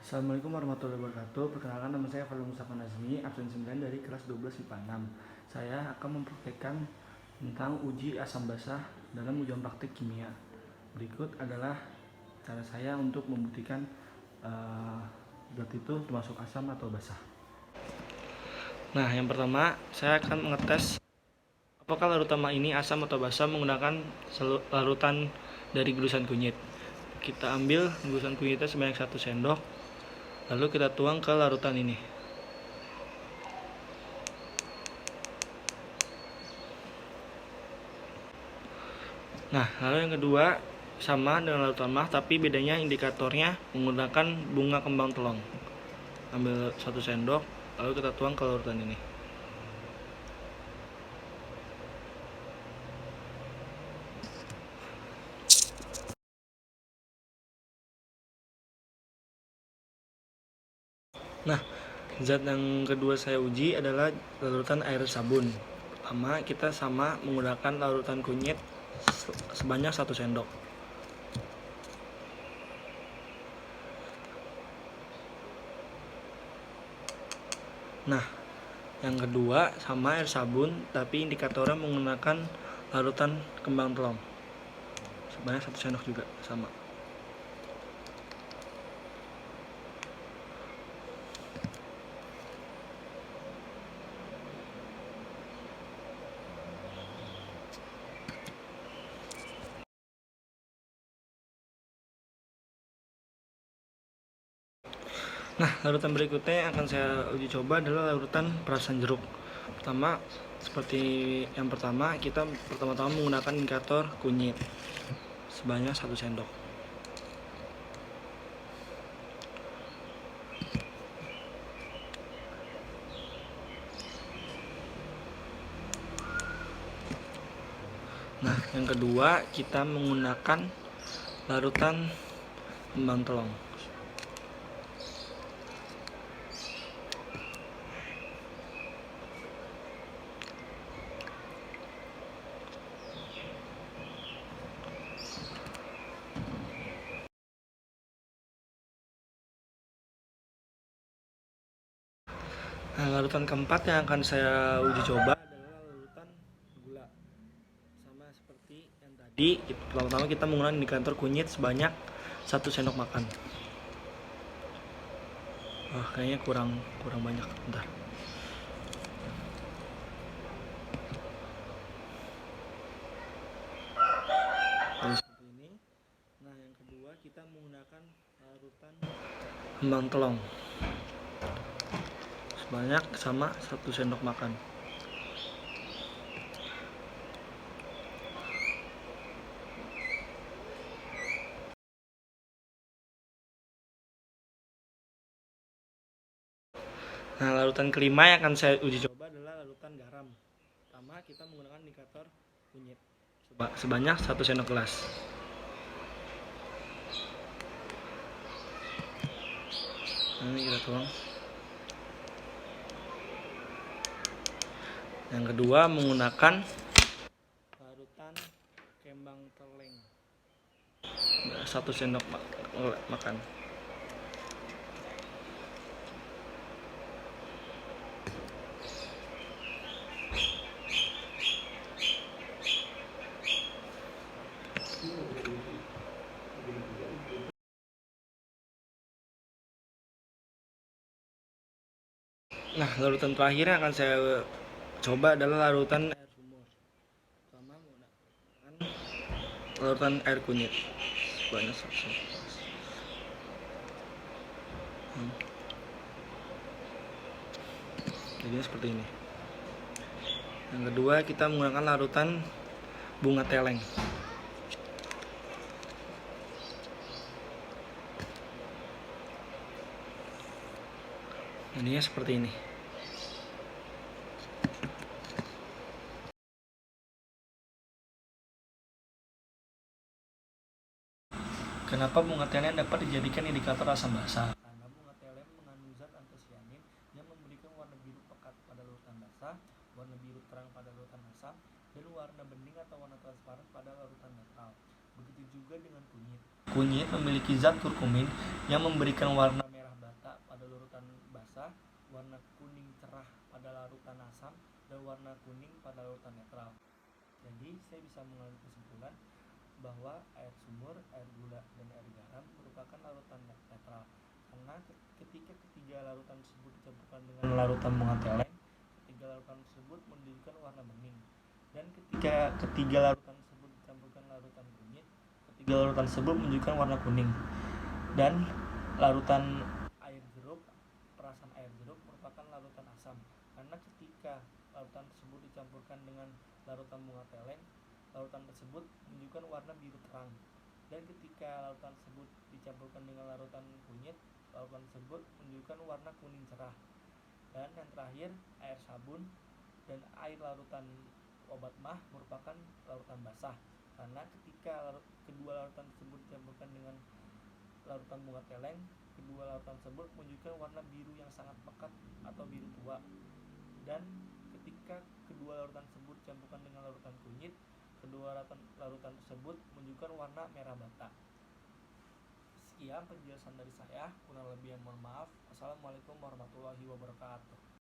Assalamualaikum warahmatullahi wabarakatuh. Perkenalkan, nama saya Fadil Mustafa Nazmi, absen 9 dari kelas 12 IPA 6. Saya akan mempraktekkan tentang uji asam basa dalam ujian praktik kimia. Berikut adalah cara saya untuk membuktikan zat itu termasuk asam atau basa. Nah, yang pertama saya akan mengetes apakah larutan ini asam atau basa menggunakan larutan dari gurusan kunyit. Kita ambil gurusan kunyitnya sebanyak 1 sendok, lalu kita tuang ke larutan ini. Nah, lalu yang kedua sama dengan larutan mah, tapi bedanya indikatornya menggunakan bunga kembang telong. Ambil 1 sendok, lalu kita tuang ke larutan ini. Nah, zat yang kedua saya uji adalah larutan air sabun. Pertama, kita sama menggunakan larutan kunyit sebanyak 1 sendok. Nah, yang kedua sama air sabun, tapi indikatornya menggunakan larutan kembang telong sebanyak 1 sendok juga sama. Nah, larutan berikutnya yang akan saya uji coba adalah larutan perasan jeruk. Pertama, seperti yang pertama, kita pertama-tama menggunakan indikator kunyit sebanyak 1 sendok. Nah, yang kedua kita menggunakan larutan kembang telong. Nah, larutan keempat yang akan saya uji coba adalah larutan gula. Sama seperti yang tadi, pertama-tama kita menggunakan indikator kunyit sebanyak 1 sendok makan. Kayaknya kurang banyak. Bentar. Jadi seperti ini. Nah, yang kedua kita menggunakan larutan kembang telong sebanyak sama 1 sendok makan. Nah, larutan kelima yang akan saya uji coba adalah larutan garam. Pertama, kita menggunakan indikator kunyit sebanyak 1 sendok gelas. Nah, ini kita tuang. Yang kedua menggunakan larutan kembang teleng 1 sendok makan. Nah, larutan terakhir yang akan saya coba adalah larutan air sumur. Sama menggunakan larutan air kunyit sebanyak 1 sendok. Jadi seperti ini. Yang kedua kita menggunakan larutan bunga teleng. Jadinya seperti ini. Kenapa bunga teleng dapat dijadikan indikator asam basa? Karena bunga teleng mengandung zat antosianin yang memberikan warna biru pekat pada larutan basa, warna biru terang pada larutan asam, dan warna bening atau warna transparan pada larutan netral. Begitu juga dengan kunyit. Kunyit memiliki zat kurkumin yang memberikan warna merah basah, warna kuning cerah pada larutan asam, dan warna kuning pada larutan netral. Jadi saya bisa mengambil kesimpulan bahwa air sumur, air gula, dan air garam merupakan larutan netral karena ketika ketiga larutan tersebut dicampurkan dengan larutan bunga teleng, ketiga larutan tersebut menunjukkan warna bening, dan ketika ketiga larutan tersebut dicampurkan larutan kunyit, ketiga larutan tersebut menunjukkan warna kuning. Dan larutan air jeruk, perasan air jeruk merupakan larutan asam karena ketika larutan tersebut dicampurkan dengan larutan bunga teleng, larutan tersebut menunjukkan warna biru terang. Dan ketika larutan tersebut dicampurkan dengan larutan kunyit, larutan tersebut menunjukkan warna kuning cerah. Dan yang terakhir, air sabun dan air larutan obat mah merupakan larutan basah karena ketika kedua larutan tersebut dicampurkan dengan larutan bunga teleng, kedua larutan tersebut menunjukkan warna biru yang sangat pekat atau biru tua. Dan ketika kedua larutan tersebut dicampurkan dengan larutan kunyit, kedua larutan tersebut menunjukkan warna merah bata. Sekian penjelasan dari saya, kurang lebih yang mohon maaf. Assalamualaikum warahmatullahi wabarakatuh.